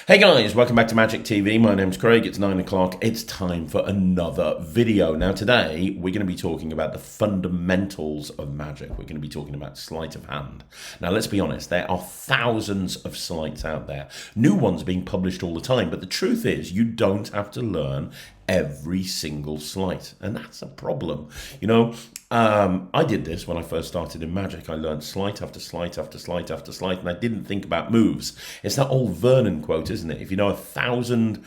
Hey guys, welcome back to Magic TV. My name's Craig. It's 9 o'clock. It's time for another video. Now today we're going to be talking about the fundamentals of magic. We're going to be talking about sleight of hand. Now let's be honest, there are thousands of sleights out there. New ones being published all the time, but the truth is you don't have to learn every single sleight, and that's a problem. I did this when I first started in Magic. I learned sleight after sleight after sleight after sleight, and I didn't think about moves. It's that old Vernon quote, isn't it? If you know 1,000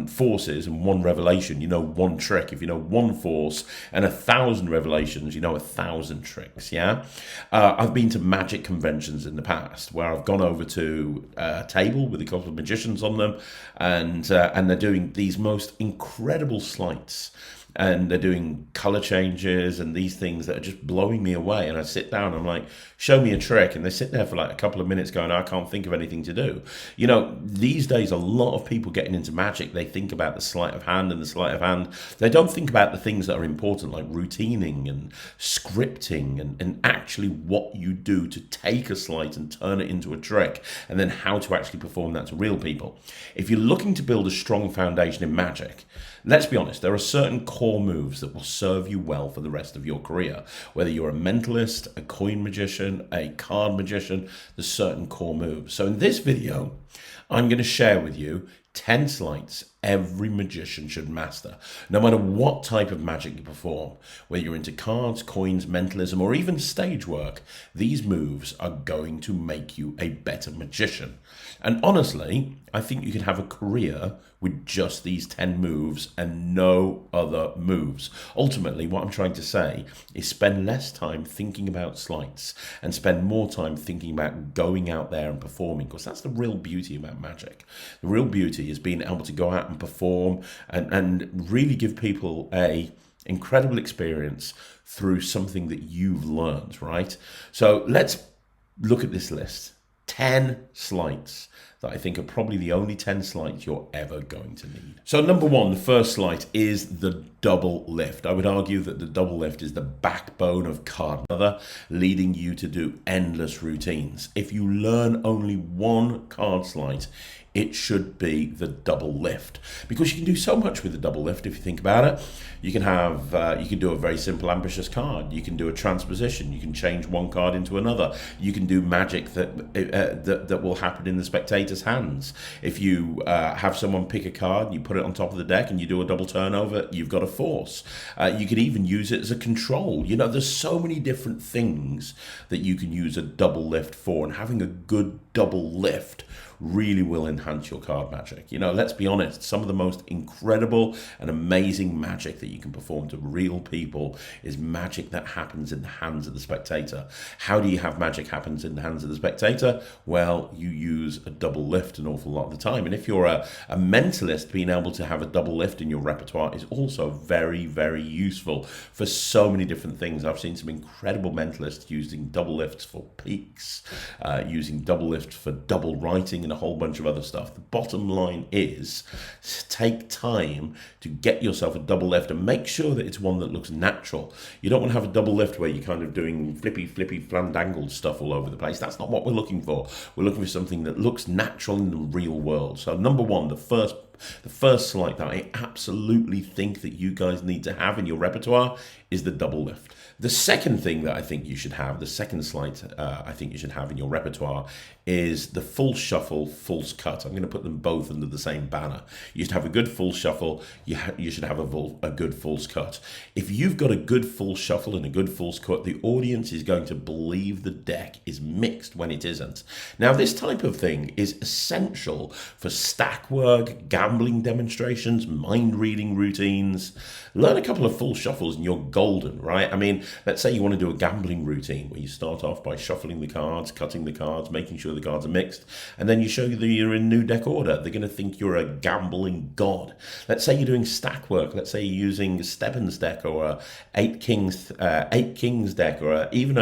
forces and one revelation, you know one trick. If you know one force and 1,000 revelations, you know 1,000 tricks. Yeah, I've been to Magic conventions in the past where I've gone over to a table with a couple of magicians on them, and they're doing these most incredible sleights. And they're doing color changes and these things that are just blowing me away. And I sit down and I'm like, show me a trick. And they sit there for like a couple of minutes going, I can't think of anything to do. You know, these days, a lot of people getting into Magic, they think about the sleight of hand and the sleight of hand. They don't think about the things that are important, like routining and scripting and actually what you do to take a sleight and turn it into a trick, and then how to actually perform that to real people. If you're looking to build a strong foundation in Magic, let's be honest, there are certain core moves that will serve you well for the rest of your career. Whether you're a mentalist, a coin magician, a card magician, there's certain core moves. So in this video, I'm going to share with you 10 sleights every magician should master, no matter what type of magic you perform. Whether you're into cards, coins, mentalism, or even stage work, these moves are going to make you a better magician. And honestly, I think you can have a career with just these 10 moves and no other moves. Ultimately, what I'm trying to say is spend less time thinking about sleights and spend more time thinking about going out there and performing, because that's the real beauty about Magic. The real beauty is being able to go out and perform and really give people a incredible experience through something that you've learned, right? So let's look at this list. 10 sleights that I think are probably the only 10 sleights you're ever going to need. So number one, the first sleight is the double lift. I would argue that the double lift is the backbone of card mother, leading you to do endless routines. If you learn only one card sleight, it should be the double lift, because you can do so much with the double lift. If you think about it, you can do a very simple ambitious card. You can do a transposition. You can change one card into another. You can do magic that will happen in the spectator's hands. If you have someone pick a card, and you put it on top of the deck, and you do a double turnover, you've got a force. You could even use it as a control. You know, there's so many different things that you can use a double lift for, and having a good double lift really will enhance your card magic. You know, let's be honest, some of the most incredible and amazing magic that you can perform to real people is magic that happens in the hands of the spectator. How do you have magic happens in the hands of the spectator? Well, you use a double lift an awful lot of the time. And if you're a mentalist, being able to have a double lift in your repertoire is also very, very useful for so many different things. I've seen some incredible mentalists using double lifts for peaks, using double lift for double writing, and a whole bunch of other stuff. The bottom line is take time to get yourself a double lift and make sure that it's one that looks natural. You don't want to have a double lift where you're kind of doing flippy flandangled stuff all over the place. That's not what we're looking for. We're looking for something that looks natural in the real world. So number one, the first sleight that I absolutely think that you guys need to have in your repertoire is the double lift. The second thing that I think you should have, the second sleight I think you should have in your repertoire is the full shuffle, false cut. I'm going to put them both under the same banner. You should have a good full shuffle. You should have a good false cut. If you've got a good full shuffle and a good false cut, the audience is going to believe the deck is mixed when it isn't. Now, this type of thing is essential for stack work, gambling demonstrations, mind reading routines. Learn a couple of full shuffles and you're golden, right? I mean, let's say you want to do a gambling routine where you start off by shuffling the cards, cutting the cards, making sure the cards are mixed, and then you show you that you're in new deck order. They're going to think you're a gambling god. Let's say you're doing stack work. Let's say you're using Stebbins deck or a eight kings deck, or even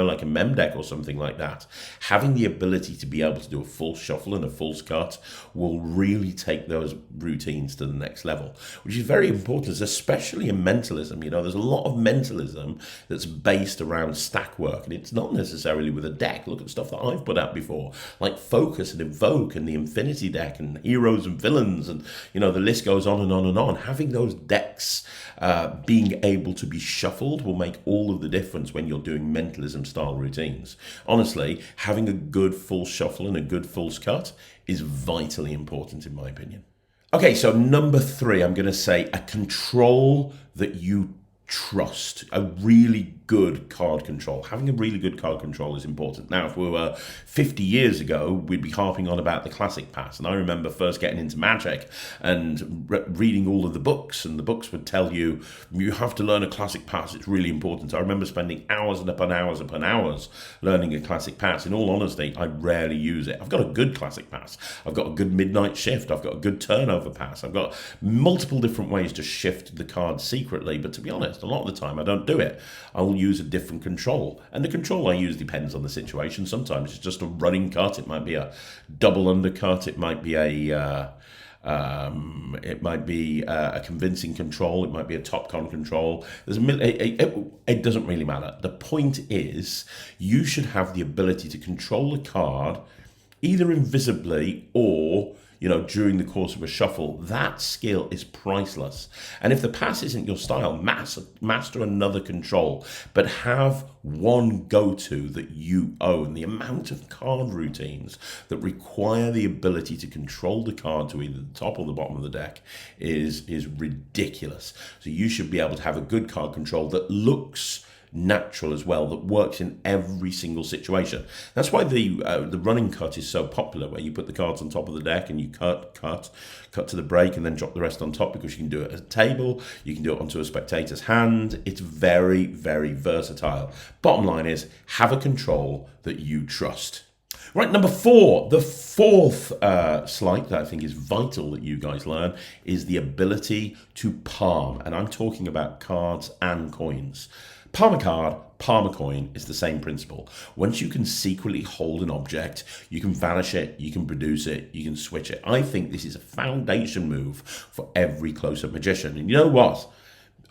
like a mem deck or something like that. Having the ability to be able to do a full shuffle and a false cut will really take those routines to the next level, which is very important, especially in mentalism. You know, there's a lot of mentalism mentalism that's based around stack work, and it's not necessarily with a deck. Look at stuff that I've put out before, like Focus and Invoke and the Infinity deck and Heroes and Villains, and the list goes on and on and on. Having those decks being able to be shuffled will make all of the difference when you're doing mentalism style routines. Honestly, having a good full shuffle and a good full cut is vitally important in my opinion. Okay, so number 3, I'm going to say a control that you trust, a really good card control. Having a really good card control is important. Now, if we were 50 years ago, we'd be harping on about the classic pass. And I remember first getting into Magic and reading all of the books, and the books would tell you, you have to learn a classic pass. It's really important. I remember spending hours and upon hours learning a classic pass. In all honesty, I rarely use it. I've got a good classic pass. I've got a good midnight shift. I've got a good turnover pass. I've got multiple different ways to shift the cards secretly. But to be honest, a lot of the time I don't do it. I'll use a different control, and the control I use depends on the situation. Sometimes it's just a running cut, it might be a double undercut, it might be a convincing control, it might be a top con control. It doesn't really matter. The point is, you should have the ability to control a card either invisibly or during the course of a shuffle. That skill is priceless. And if the pass isn't your style, master another control, but have one go-to that you own. The amount of card routines that require the ability to control the card to either the top or the bottom of the deck is ridiculous. So you should be able to have a good card control that looks natural as well, that works in every single situation. That's why the running cut is so popular, where you put the cards on top of the deck and you cut to the break and then drop the rest on top, because you can do it at a table, you can do it onto a spectator's hand. It's very, very versatile. Bottom line is, have a control that you trust. Right, number 4, the fourth sleight that I think is vital that you guys learn is the ability to palm, and I'm talking about cards and coins. Palm a card, palm a coin is the same principle. Once you can secretly hold an object, you can vanish it, you can produce it, you can switch it. I think this is a foundation move for every close-up magician. And you know what?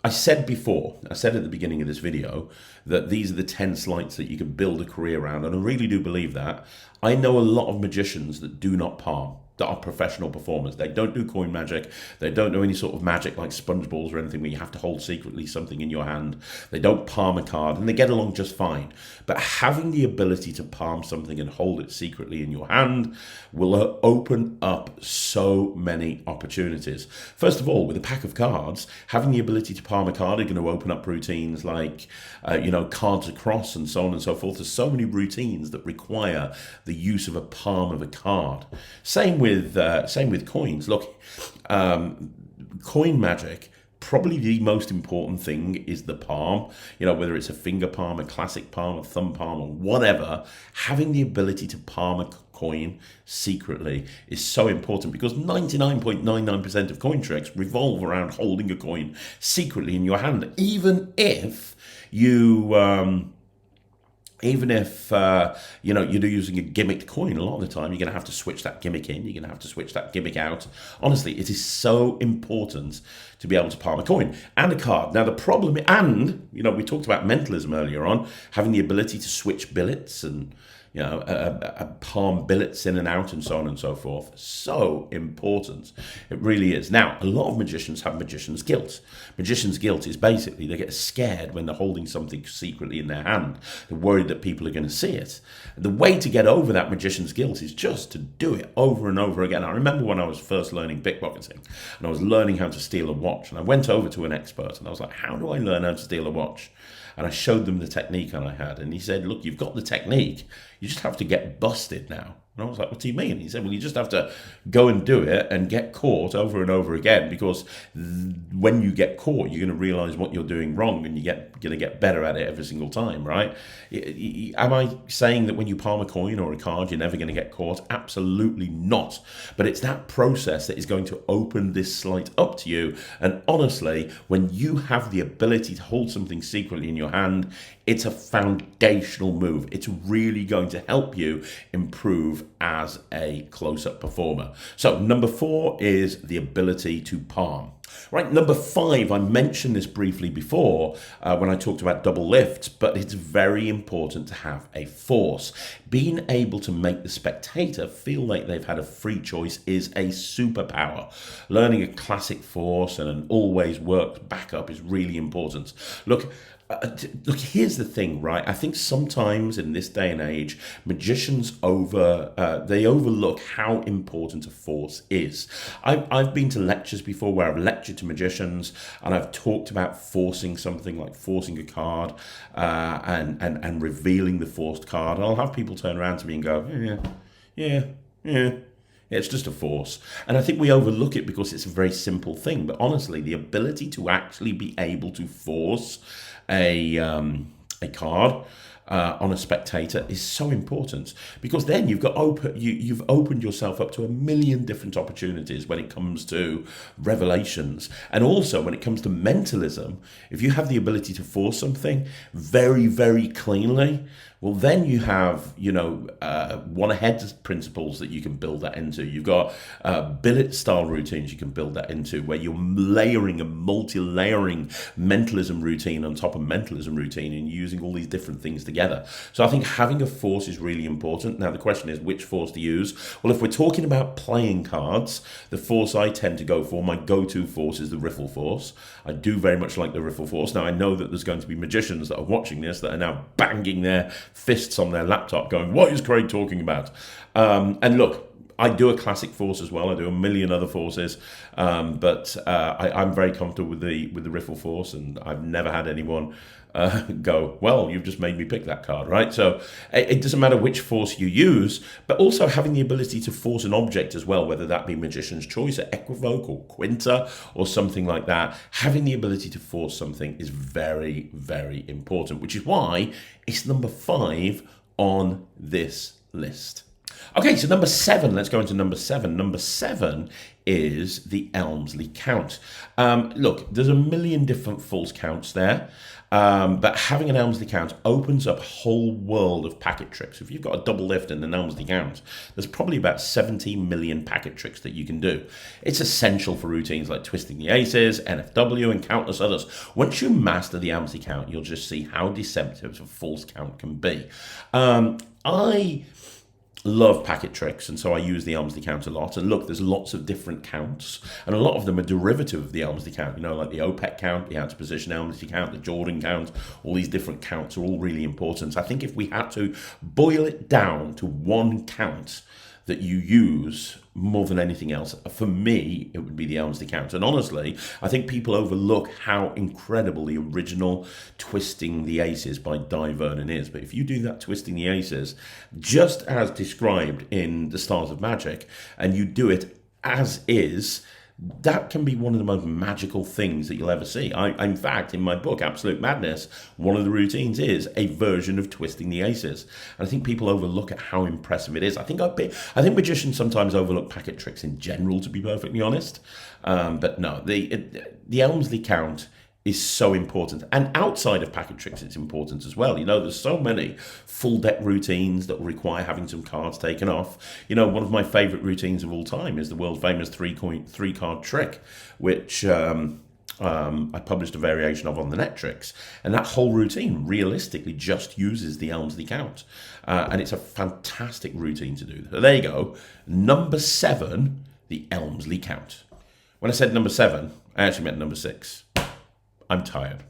I said at the beginning of this video that these are the 10 sleights that you can build a career around, and I really do believe that. I know a lot of magicians that do not palm, that are professional performers. They don't do coin magic. They don't do any sort of magic like sponge balls or anything where you have to hold secretly something in your hand. They don't palm a card, and they get along just fine. But having the ability to palm something and hold it secretly in your hand will open up so many opportunities. First of all, with a pack of cards, having the ability to palm a card are going to open up routines like, cards across and so on and so forth. There's so many routines that require the use of a palm of a card. Same with coins. Look, coin magic, probably the most important thing is the palm. Whether it's a finger palm, a classic palm, a thumb palm, or whatever, having the ability to palm a coin secretly is so important, because 99.99% of coin tricks revolve around holding a coin secretly in your hand. Even if you're using a gimmicked coin, a lot of the time you're going to have to switch that gimmick in, you're going to have to switch that gimmick out. Honestly, it is so important to be able to palm a coin and a card. Now the problem, and we talked about mentalism earlier on, having the ability to switch billets and palm billets in and out and so on and so forth. So important. It really is. Now, a lot of magicians have magician's guilt. Magician's guilt is basically they get scared when they're holding something secretly in their hand. They're worried that people are going to see it. The way to get over that magician's guilt is just to do it over and over again. I remember when I was first learning pickpocketing and I was learning how to steal a watch, and I went over to an expert and I was like, how do I learn how to steal a watch? And I showed them the technique I had, and he said, look, you've got the technique, you just have to get busted now. And I was like, what do you mean? He said, well, you just have to go and do it and get caught over and over again, because when you get caught, you're going to realize what you're doing wrong, and you're going to get better at it every single time, right? Am I saying that when you palm a coin or a card, you're never going to get caught? Absolutely not. But it's that process that is going to open this sleight up to you. And honestly, when you have the ability to hold something secretly in your hand, It's a foundational move. It's really going to help you improve as a close-up performer. So number 4 is the ability to palm. Right, number 5, I mentioned this briefly before when I talked about double lifts, but it's very important to have a force. Being able to make the spectator feel like they've had a free choice is a superpower. Learning a classic force and an always works backup is really important. Look, here's the thing, right? I think sometimes in this day and age, magicians they overlook how important a force is. I've been to lectures before where I've lectured to magicians and I've talked about forcing something, like forcing a card and revealing the forced card. And I'll have people turn around to me and go, yeah. It's just a force. And I think we overlook it because it's a very simple thing. But honestly, the ability to actually be able to force a card on a spectator is so important, because then you've opened yourself up to a million different opportunities when it comes to revelations. And also when it comes to mentalism, if you have the ability to force something very, very cleanly, well, then you have, one ahead principles that you can build that into. You've got billet style routines you can build that into, where you're layering a multi-layering mentalism routine on top of mentalism routine and using all these different things together. So I think having a force is really important. Now, the question is which force to use. Well, if we're talking about playing cards, the force I tend to go for, my go-to force, is the riffle force. I do very much like the riffle force. Now, I know that there's going to be magicians that are watching this that are now banging their fists on their laptop going, what is Craig talking about? And look, I do a classic force as well. I do a million other forces, but I'm very comfortable with the riffle force, and I've never had anyone go, well, you've just made me pick that card, right? So it doesn't matter which force you use, but also having the ability to force an object as well, whether that be Magician's Choice or Equivoke or Quinta or something like that. Having the ability to force something is very, very important, which is why it's number 5 on this list. Okay, so number 7, let's go into number 7. Number 7 is the Elmsley count. Look, there's a million different false counts there. But having an Elmsley count opens up a whole world of packet tricks. If you've got a double lift and an Elmsley count, there's probably about 17 million packet tricks that you can do. It's essential for routines like twisting the aces, NFW, and countless others. Once you master the Elmsley count, you'll just see how deceptive a false count can be. I love packet tricks, and so I use the Elmsley count a lot. And look, there's lots of different counts, and a lot of them are derivative of the Elmsley count, like the OPEC count, the out of position Elmsley count, the Jordan count. All these different counts are all really important. I think if we had to boil it down to one count that you use more than anything else, for me, it would be the Elmsley count. And honestly, I think people overlook how incredible the original Twisting the Aces by Di Vernon is. But if you do that Twisting the Aces, just as described in The Stars of Magic, and you do it as is, that can be one of the most magical things that you'll ever see. In fact, in my book, Absolute Madness, one of the routines is a version of Twisting the Aces. And I think people overlook at how impressive it is. I think magicians sometimes overlook packet tricks in general, to be perfectly honest. But no, the Elmsley count is so important. And outside of packet tricks, it's important as well. There's so many full deck routines that require having some cards taken off. One of my favorite routines of all time is the world famous three card trick, which I published a variation of on the Net Tricks. And that whole routine realistically just uses the Elmsley count. And it's a fantastic routine to do. So there you go. Number 7, the Elmsley count. When I said number 7, I actually meant number 6. I'm tired.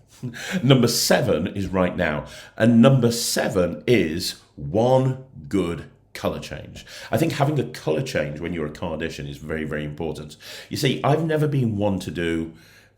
Number 7 is right now. And number 7 is one good color change. I think having a color change when you're a cardician is very, very important. You see, I've never been one to do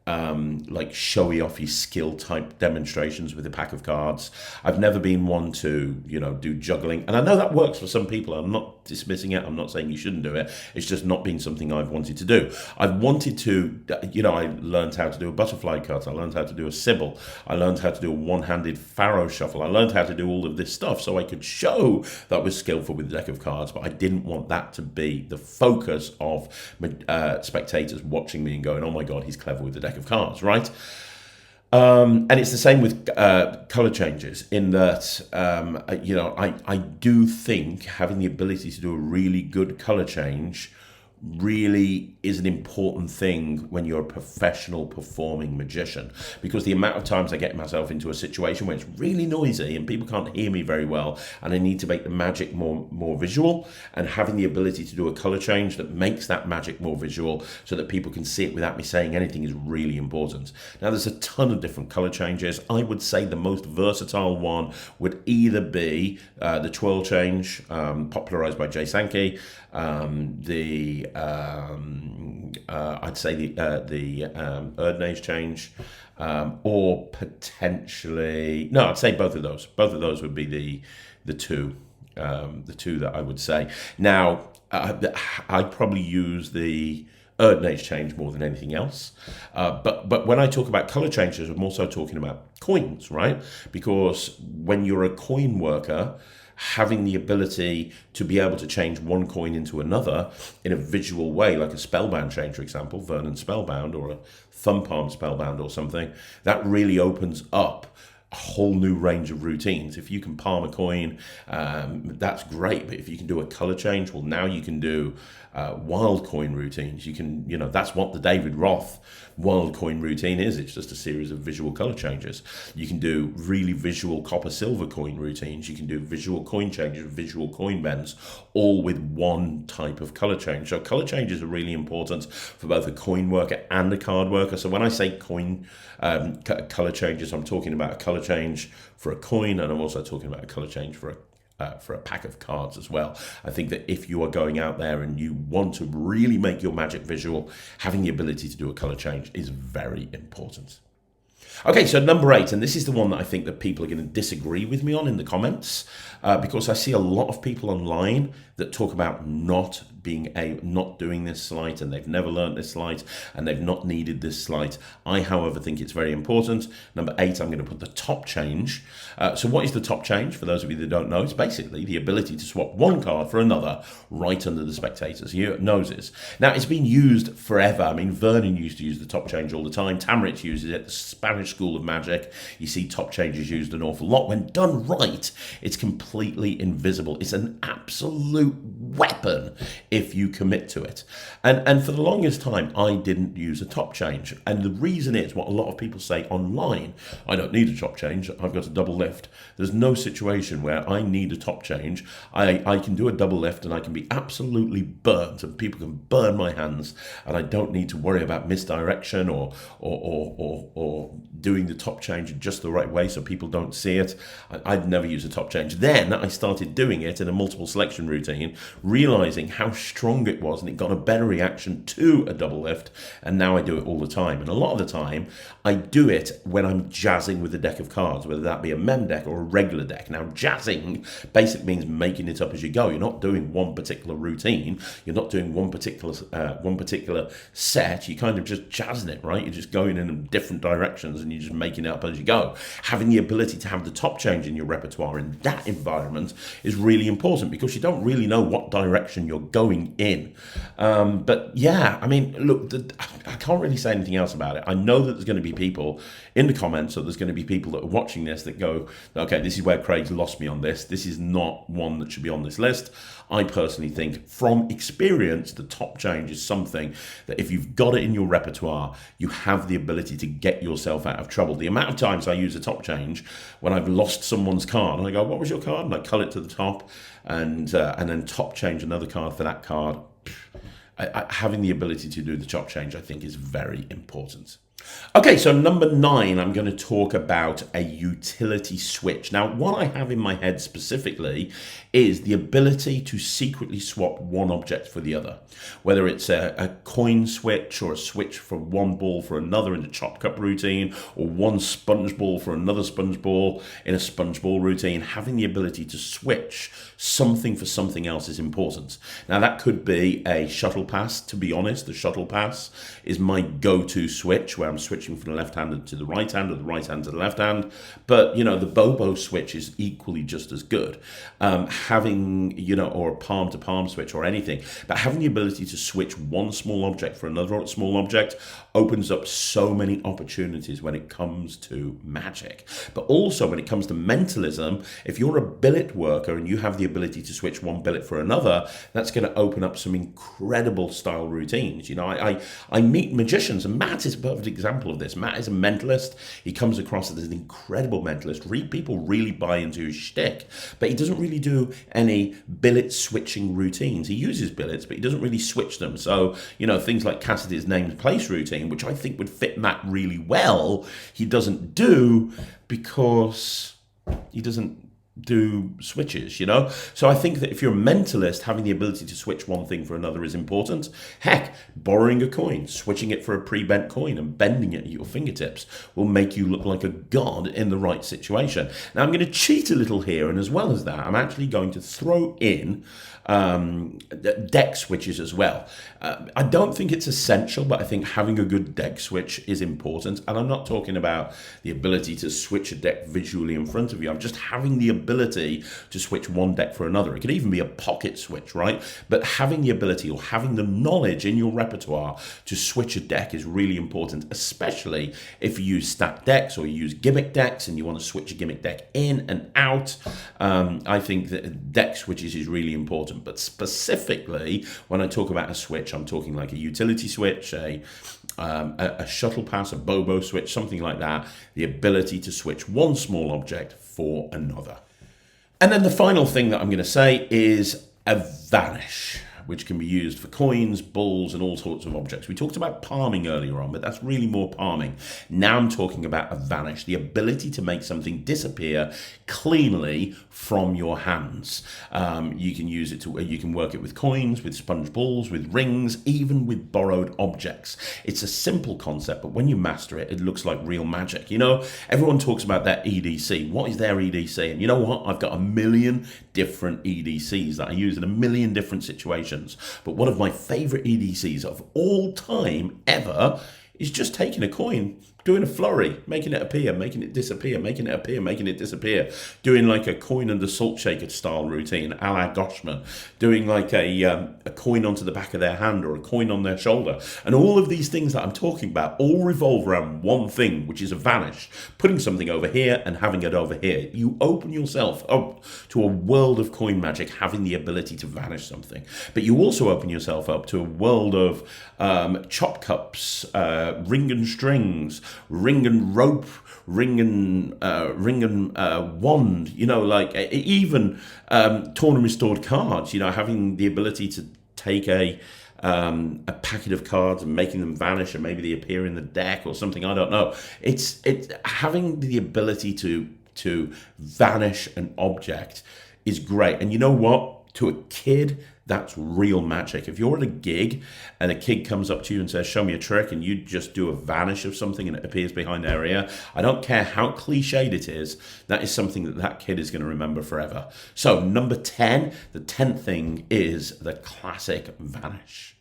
like showy offy skill type demonstrations with a pack of cards. I've never been one to do juggling, and I know that works for some people. I'm not dismissing it. I'm not saying you shouldn't do it. It's just not been something I've wanted to do. I've wanted to, I learned how to do a butterfly cut. I learned how to do a Sybil. I learned how to do a one-handed Pharaoh shuffle. I learned how to do all of this stuff so I could show that I was skillful with the deck of cards, but I didn't want that to be the focus of spectators watching me and going, oh my God, he's clever with the deck of cards, right? And it's the same with color changes in that, I do think having the ability to do a really good color change really is an important thing when you're a professional performing magician, because the amount of times I get myself into a situation where it's really noisy and people can't hear me very well and I need to make the magic more visual, and having the ability to do a color change that makes that magic more visual so that people can see it without me saying anything is really important. Now there's a ton of different color changes. I would say the most versatile one would either be the twirl change, popularized by Jay Sankey, I'd say the Erdnase change, or potentially I'd say both of those. Both of those would be the two that I would say. Now I'd probably use the Erdnase change more than anything else. But when I talk about color changes, I'm also talking about coins, right? Because when you're a coin worker, having the ability to be able to change one coin into another in a visual way, like a spellbound change, for example, Vernon spellbound, or a thumb palm spellbound or something, that really opens up a whole new range of routines. If you can palm a coin, that's great. But if you can do a color change, well, now you can do wild coin routines. You can, that's what the David Roth wild coin routine is. It's just a series of visual color changes. You can do really visual copper silver coin routines. You can do visual coin changes, visual coin bends, all with one type of color change. So color changes are really important for both a coin worker and a card worker. So when I say coin color changes, I'm talking about a color change for a coin, and I'm also talking about a color change for a pack of cards as well. I think that if you are going out there and you want to really make your magic visual, having the ability to do a color change is very important. Okay, so number 8, and this is the one that I think that people are going to disagree with me on in the comments, because I see a lot of people online that talk about not doing this sleight, and they've never learned this sleight, and they've not needed this sleight. I, however, think it's very important. Number 8, I'm going to put the top change. So what is the top change? For those of you that don't know, it's basically the ability to swap one card for another right under the spectators' noses. Now, it's been used forever. I mean, Vernon used to use the top change all the time. Tamaric uses it. The Spanish School of Magic, you see top changes used an awful lot. When done right, it's completely invisible. It's an absolute weapon if you commit to it. And for the longest time, I didn't use a top change. And the reason is what a lot of people say online: I don't need a top change, I've got a double lift. There's no situation where I need a top change. I can do a double lift and I can be absolutely burnt, and people can burn my hands, and I don't need to worry about misdirection or doing the top change in just the right way so people don't see it. I'd never use a top change. Then I started doing it in a multiple selection routine, realizing how strong it was, and it got a better reaction to a double lift, and now I do it all the time. And a lot of the time I do it when I'm jazzing with a deck of cards, whether that be a mem deck or a regular deck. Now, jazzing basically means making it up as you go. You're not doing one particular routine, you're not doing one particular set, you kind of just jazzing it, right? You're just going in different directions and you're just making it up as you go. Having the ability to have the top change in your repertoire in that environment is really important, because you don't really know what direction you're going in. But yeah, I mean, look, I can't really say anything else about it. I know that there's going to be people in the comments, or there's going to be people that are watching this that go, okay, this is where Craig's lost me on this. This is not one that should be on this list. I personally think, from experience, the top change is something that if you've got it in your repertoire, you have the ability to get yourself out of trouble. The amount of times I use a top change when I've lost someone's card, and I go, what was your card? And I cull it to the top, and then top change another card for that card. Having the ability to do the top change, I think, is very important. Okay, so number 9, I'm going to talk about a utility switch. Now, what I have in my head specifically is the ability to secretly swap one object for the other. Whether it's a coin switch, or a switch from one ball for another in a chop cup routine, or one sponge ball for another sponge ball in a sponge ball routine, having the ability to switch something for something else is important. Now, that could be a shuttle pass. To be honest, the shuttle pass is my go-to switch, where I'm switching from the left-handed to the right hand or the right hand to the left hand. But, the bobo switch is equally just as good. Having, or a palm-to-palm switch or anything. But having the ability to switch one small object for another small object opens up so many opportunities when it comes to magic. But also when it comes to mentalism, if you're a billet worker and you have the ability to switch one billet for another, that's going to open up some incredible style routines. I meet magicians, and Matt is a perfect example of this. Matt is a mentalist. He comes across as an incredible mentalist. People really buy into his shtick, but he doesn't really do any billet switching routines. He uses billets, but he doesn't really switch them. So, things like Cassidy's named place routine, which I think would fit Matt really well, he doesn't do because he doesn't do switches, So I think that if you're a mentalist, having the ability to switch one thing for another is important. Heck, borrowing a coin, switching it for a pre-bent coin and bending it at your fingertips will make you look like a god in the right situation. Now I'm going to cheat a little here, and as well as that, I'm actually going to throw in deck switches as well. I don't think it's essential, but I think having a good deck switch is important. And I'm not talking about the ability to switch a deck visually in front of you. I'm just having the ability to switch one deck for another. It could even be a pocket switch, right? But having the ability or having the knowledge in your repertoire to switch a deck is really important, especially if you use stacked decks or you use gimmick decks and you want to switch a gimmick deck in and out. I think that deck switches is really important. But specifically, when I talk about a switch, I'm talking like a utility switch, a shuttle pass, a bobo switch, something like that. The ability to switch one small object for another. And then the final thing that I'm going to say is a vanish, which can be used for coins, balls, and all sorts of objects. We talked about palming earlier on, but that's really more palming. Now I'm talking about a vanish, the ability to make something disappear cleanly from your hands. You can use it you can work it with coins, with sponge balls, with rings, even with borrowed objects. It's a simple concept, but when you master it, it looks like real magic. Everyone talks about their EDC. What is their EDC? And you know what? I've got a million different EDCs that I use in a million different situations. But one of my favorite EDCs of all time ever is just taking a coin, doing a flurry, making it appear, making it disappear, making it appear, making it disappear, doing like a coin under salt shaker style routine, a la Goshman, doing like a coin onto the back of their hand or a coin on their shoulder. And all of these things that I'm talking about all revolve around one thing, which is a vanish, putting something over here and having it over here. You open yourself up to a world of coin magic, having the ability to vanish something. But you also open yourself up to a world of chop cups, ring and strings, ring and rope, ring and wand, even torn and restored cards, having the ability to take a packet of cards and making them vanish, and maybe they appear in the deck or something. I don't know. It's having the ability to vanish an object is great. And you know what? To a kid, that's real magic. If you're at a gig and a kid comes up to you and says, show me a trick, and you just do a vanish of something and it appears behind their ear, I don't care how cliched it is, that is something that kid is going to remember forever. So number 10, the 10th thing is the classic vanish.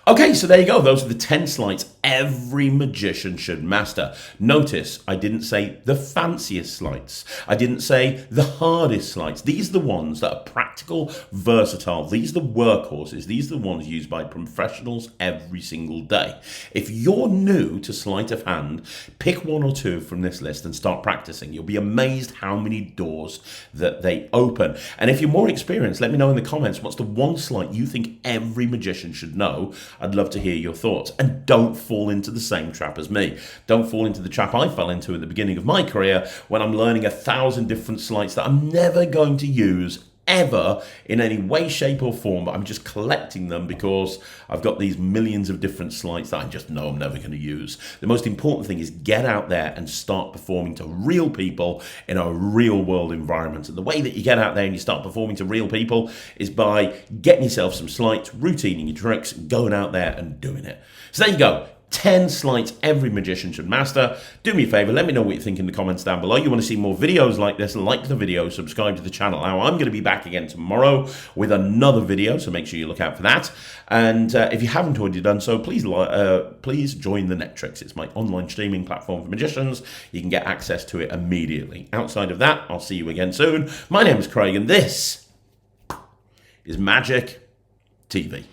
Okay, so there you go. Those are the 10 sleights every magician should master. Notice I didn't say the fanciest sleights. I didn't say the hardest sleights. These are the ones that are practical, versatile. These are the workhorses. These are the ones used by professionals every single day. If you're new to sleight of hand, pick one or two from this list and start practicing. You'll be amazed how many doors that they open. And if you're more experienced, let me know in the comments, what's the one sleight you think every magician should know? I'd love to hear your thoughts. And don't fall into the same trap as me. Don't fall into the trap I fell into at the beginning of my career when I'm learning 1,000 different sleights that I'm never going to use ever in any way, shape or form, but I'm just collecting them because I've got these millions of different sleights that I just know I'm never going to use. The most important thing is get out there and start performing to real people in a real world environment. And the way that you get out there and you start performing to real people is by getting yourself some sleights, routining your tricks, going out there and doing it. So there you go. 10 sleights every magician should master. Do me a favor, let me know what you think in the comments down below. You want to see more videos like this, like the video, subscribe to the channel. Now, I'm going to be back again tomorrow with another video, so make sure you look out for that. And if you haven't already done so, please join the Netrix. It's my online streaming platform for magicians. You can get access to it immediately. Outside of that, I'll see you again soon. My name is Craig, and this is Magic TV.